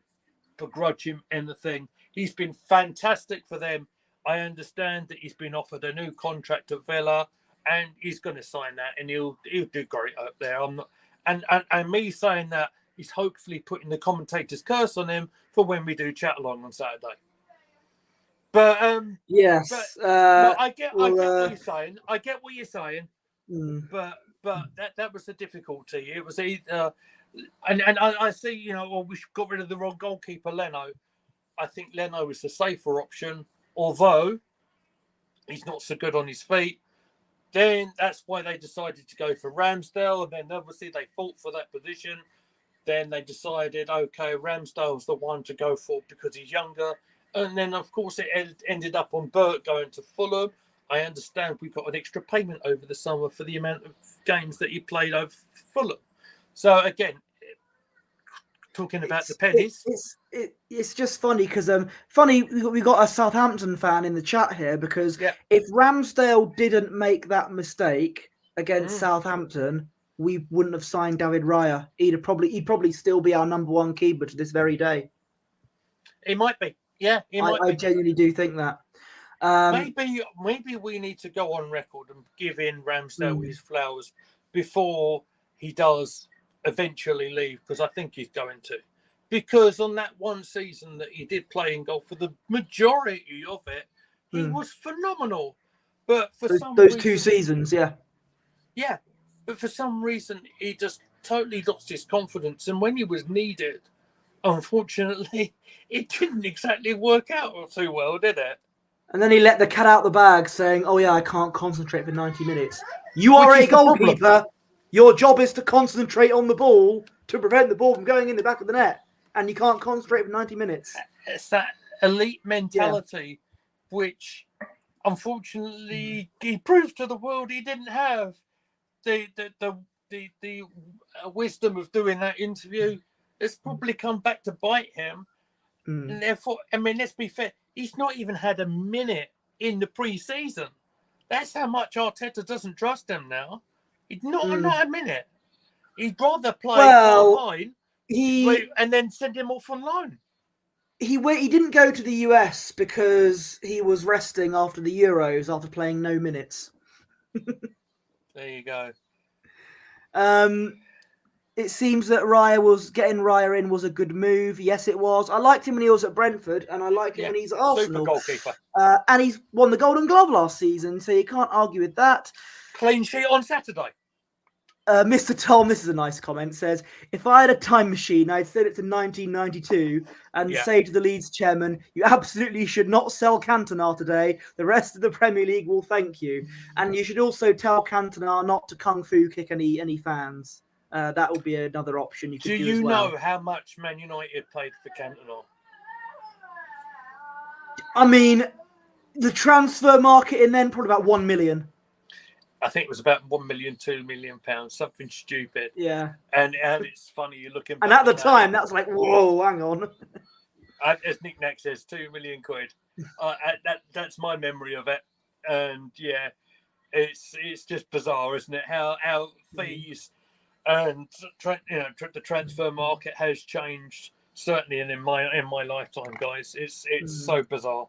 begrudge him anything. He's been fantastic for them. I understand that he's been offered a new contract at Villa and he's going to sign that and he'll do great up there. I'm not, and me saying that is hopefully putting the commentator's curse on him for when we do chat along on Saturday. But yes, I get what you're saying. I get what you're saying. But that was the difficulty. It was either, and I see, we got rid of the wrong goalkeeper, Leno. I think Leno was the safer option, although he's not so good on his feet. Then that's why they decided to go for Ramsdale, and then obviously they fought for that position. Then they decided, okay, Ramsdale's the one to go for because he's younger. And then, of course, it ended up on Burt going to Fulham. I understand we got an extra payment over the summer for the amount of games that he played over Fulham. So, again, talking about the pennies. It's just funny because we got a Southampton fan in the chat here because if Ramsdale didn't make that mistake against Southampton, we wouldn't have signed David Raya. He'd probably still be our number one keeper to this very day. He might be. Yeah, I genuinely do think that. Maybe we need to go on record and give in Ramsdale his flowers before he does eventually leave, because I think he's going to. Because on that one season that he did play in goal, for the majority of it, he was phenomenal. But for those 2 seasons, yeah. But for some reason, he just totally lost his confidence. And when he was needed, unfortunately, it didn't exactly work out too well, did it? And then he let the cat out the bag saying, oh, yeah, I can't concentrate for 90 minutes. You are a goalkeeper. Your job is to concentrate on the ball to prevent the ball from going in the back of the net, and you can't concentrate for 90 minutes. It's that elite mentality, which unfortunately he proved to the world he didn't have. The wisdom of doing that interview has probably come back to bite him. And therefore, I mean, let's be fair, he's not even had a minute in the pre-season. That's how much Arteta doesn't trust him now. He's not a minute. He'd rather play Hine and then send him off on loan. He didn't go to the US because he was resting after the Euros after playing no minutes. There you go. It seems that getting Raya in was a good move. Yes, it was. I liked him when he was at Brentford, and I like him when he's at Arsenal. Super goalkeeper. And he's won the Golden Glove last season, so you can't argue with that. Clean sheet on Saturday. Mr. Tom, this is a nice comment, says, if I had a time machine, I'd send it to 1992 and say to the Leeds chairman, you absolutely should not sell Cantona today. The rest of the Premier League will thank you. And you should also tell Cantona not to kung fu kick any fans. That would be another option you could do as well. Do you know how much Man United paid for Cantona? I mean, the transfer market in then probably about 1 million. I think it was about 1 million, £2 million, something stupid. Yeah. And it's funny, you're looking back. And at the time, that was like, whoa, hang on. As Nick Nack says, £2 million. That's my memory of it. And yeah, it's just bizarre, isn't it? How fees and the transfer market has changed, certainly in my lifetime, guys. It's so bizarre.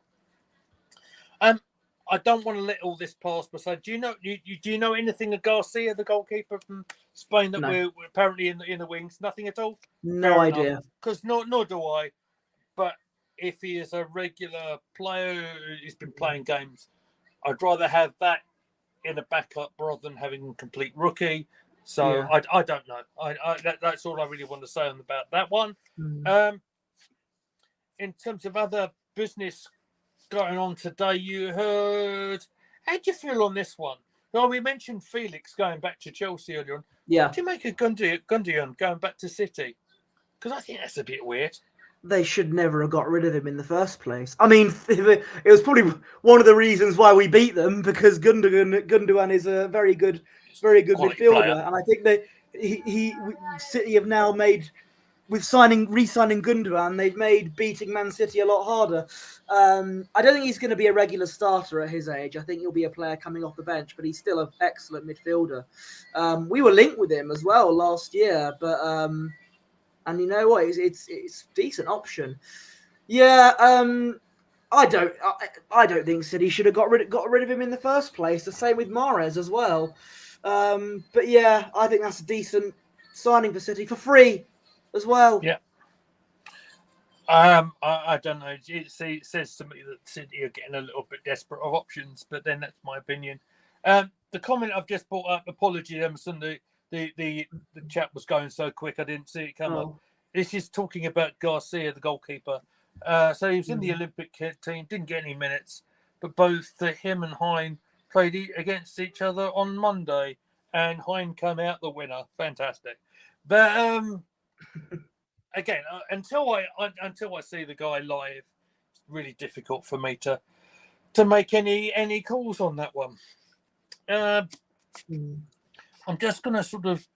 I don't want to let all this pass, but so do you know anything of Garcia, the goalkeeper from Spain that we're apparently in the wings? Nothing at all? No idea. Because nor do I. But if he is a regular player who's been playing games, I'd rather have that in a backup rather than having a complete rookie. So I don't know. That's all I really want to say about that one. In terms of other business going on today, you heard. How do you feel on this one? Well, we mentioned Felix going back to Chelsea earlier on. Yeah. What do you make of Gundogan going back to City? Because I think that's a bit weird. They should never have got rid of him in the first place. I mean, it was probably one of the reasons why we beat them, because Gundogan is a very good midfielder, player. And I think that City have now made, with re-signing Gundogan, they've made beating Man City a lot harder. I don't think he's going to be a regular starter at his age. I think he'll be a player coming off the bench, but he's still an excellent midfielder. We were linked with him as well last year, but and you know what? It's a decent option. Yeah. I don't think City should have got rid of him in the first place. The same with Mahrez as well. But yeah, I think that's a decent signing for City for free as well. Yeah. I don't know. It says to me that City are getting a little bit desperate of options, but then that's my opinion. The comment I've just brought up, apology, Emerson, the chat was going so quick I didn't see it come up. This is talking about Garcia, the goalkeeper. So he was in the Olympic team, didn't get any minutes, but both him and Hine played against each other on Monday, and Hine came out the winner. Fantastic. But again, until I see the guy live, it's really difficult for me to make any calls on that one. I'm just going to sort of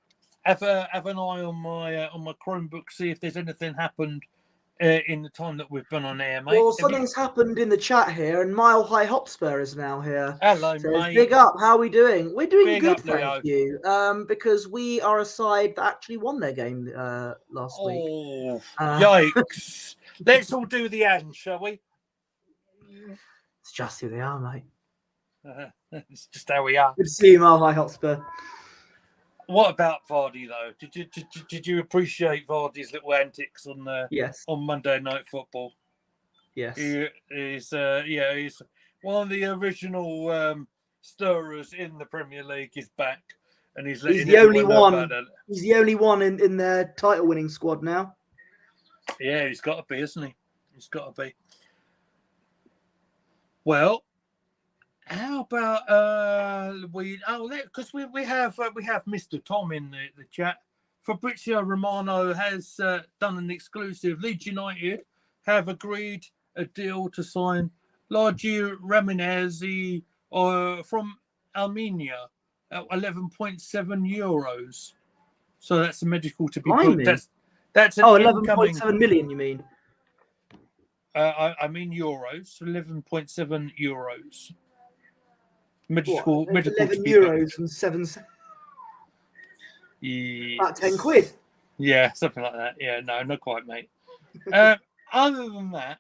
have an eye on my Chromebook, see if there's anything happened in the time that we've been on air, mate. Well, something's happened in the chat here, and Mile High Hotspur is now here. Hello, so mate. Big up. How are we doing? We're doing good, thank you. Because we are a side that actually won their game last week. Oh, yikes. Let's all do the end, shall we? It's just who they are, mate. It's just how we are. Good to see you, Mile High Hotspur. What about Vardy though? Did you appreciate Vardy's little antics on on Monday Night Football? Yes. He's one of the original stirrers in the Premier League. Is back, and he's the only one. He's the only one in their title-winning squad now. Yeah, he's got to be, isn't he? He's got to be. Well, How about because we have Mr. Tom in the chat. Fabrizio Romano has done an exclusive. Leeds United have agreed a deal to sign Largi Ramirez from Armenia at 11.7 euros. So that's a medical to be booked. Blimey. That's an incoming. 11.7 million, you mean? I mean euros. 11.7 euros. Medical 11 to be euros booked. and 7 Yes. about 10 quid. Yeah, something like that. Yeah, no, not quite, mate. Other than that,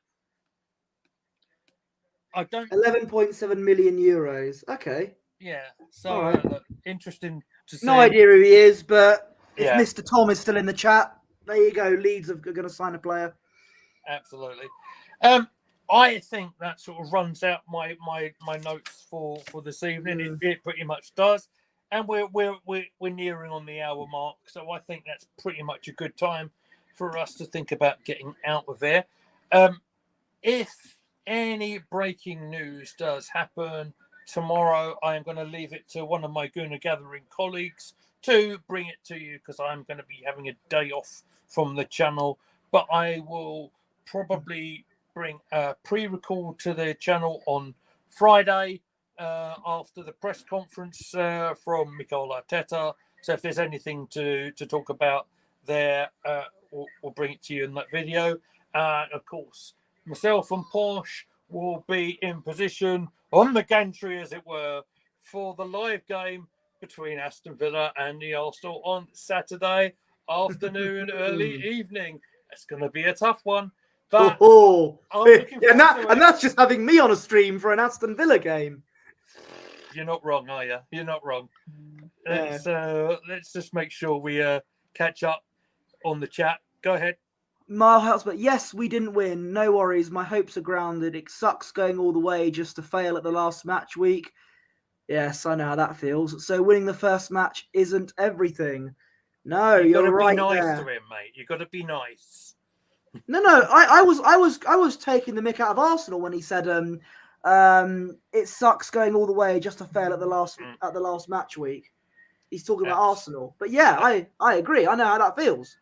I don't. 11.7 million euros. Okay. Yeah, so All right. interesting to see. No idea who he is, but if Yeah. Mr. Tom is still in the chat, there you go. Leeds are going to sign a player. Absolutely. I think that sort of runs out my notes for this evening. It pretty much does, and we're nearing on the hour mark, so I think that's pretty much a good time for us to think about getting out of there. If any breaking news does happen tomorrow, I am going to leave it to one of my Gooner Gathering colleagues to bring it to you because I'm going to be having a day off from the channel, but I will probably bring a pre-record to the channel on Friday after the press conference from Mikel Arteta. So if there's anything to talk about there, we'll bring it to you in that video. Of course, myself and Posh will be in position on the gantry, as it were, for the live game between Aston Villa and the Arsenal on Saturday afternoon, early evening. It's going to be a tough one. But I'm looking forward to it. And that's just having me on a stream for an Aston Villa game. You're not wrong, are you? You're not wrong. Yeah. Let's just make sure we catch up on the chat. Go ahead. My hopes, but yes, we didn't win. No worries. My hopes are grounded. It sucks going all the way just to fail at the last match week. Yes, I know how that feels. So winning the first match isn't everything. No, you're right. You've got to be nice there. to him, mate. You've got to be nice. No. I was taking the mick out of Arsenal when he said, it sucks going all the way just to fail at the last match week. He's talking about Arsenal, but yeah, I agree. I know how that feels.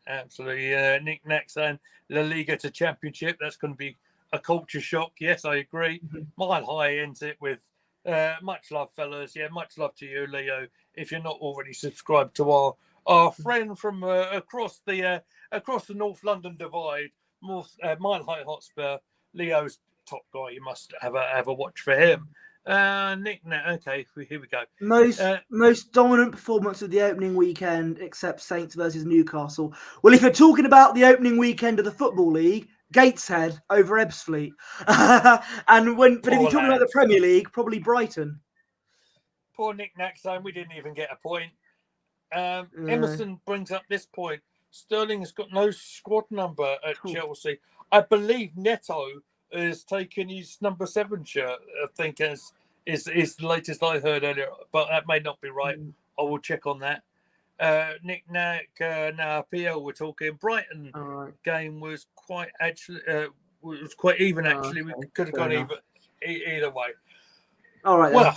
Absolutely. Nick Nack saying La Liga to Championship. That's going to be a culture shock. Yes, I agree. Mile High ends it with much love, fellas. Yeah, much love to you, Leo. If you're not already subscribed to our friend from across the North London divide, Mile High Hotspur, Leo's top guy. You must have a watch for him. Nick Nack. Okay, here we go. Most dominant performance of the opening weekend, except Saints versus Newcastle. Well, if you're talking about the opening weekend of the Football League, Gateshead over Ebbsfleet. But if you're talking about the Premier League, probably Brighton. Poor Nick Nack saying we didn't even get a point. Emerson brings up this point. Sterling has got no squad number at Chelsea. I believe Neto has taken his number 7 shirt. I think is the latest I heard earlier, but that may not be right. I will check on that. Nick Nack, now PL, we're talking Brighton game was quite even actually. We could have gone either way. All right. Well,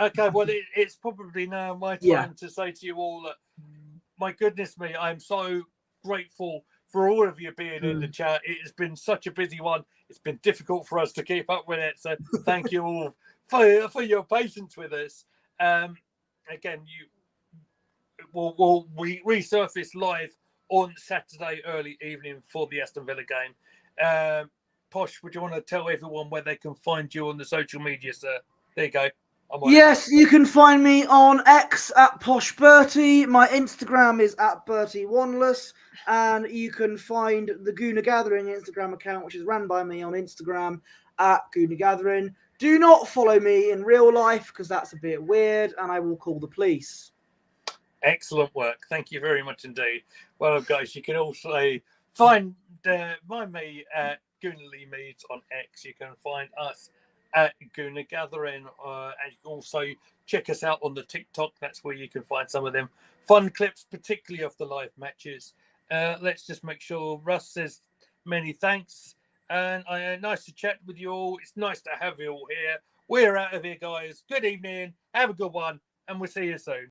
okay. Well, it's probably now my time to say to you all that, my goodness me, I'm so grateful for all of you being in the chat. It has been such a busy one. It's been difficult for us to keep up with it. So thank you all for your patience with us. Again, we'll resurface live on Saturday early evening for the Aston Villa game. Posh, would you want to tell everyone where they can find you on the social media, sir? There you go. Yes, you can find me on X at Posh Bertie. My Instagram is at Bertie Wanless. And you can find the Gooner Gathering Instagram account, which is run by me on Instagram at Gooner Gathering. Do not follow me in real life because that's a bit weird and I will call the police. Excellent work. Thank you very much indeed. Well, guys, you can also find me at Goonerly Meads on X. You can find us at Gooner Gathering. And you can also check us out on the TikTok. That's where you can find some of them fun clips, particularly of the live matches. Let's just make sure Russ says many thanks. And nice to chat with you all. It's nice to have you all here. We're out of here, guys. Good evening. Have a good one. And we'll see you soon.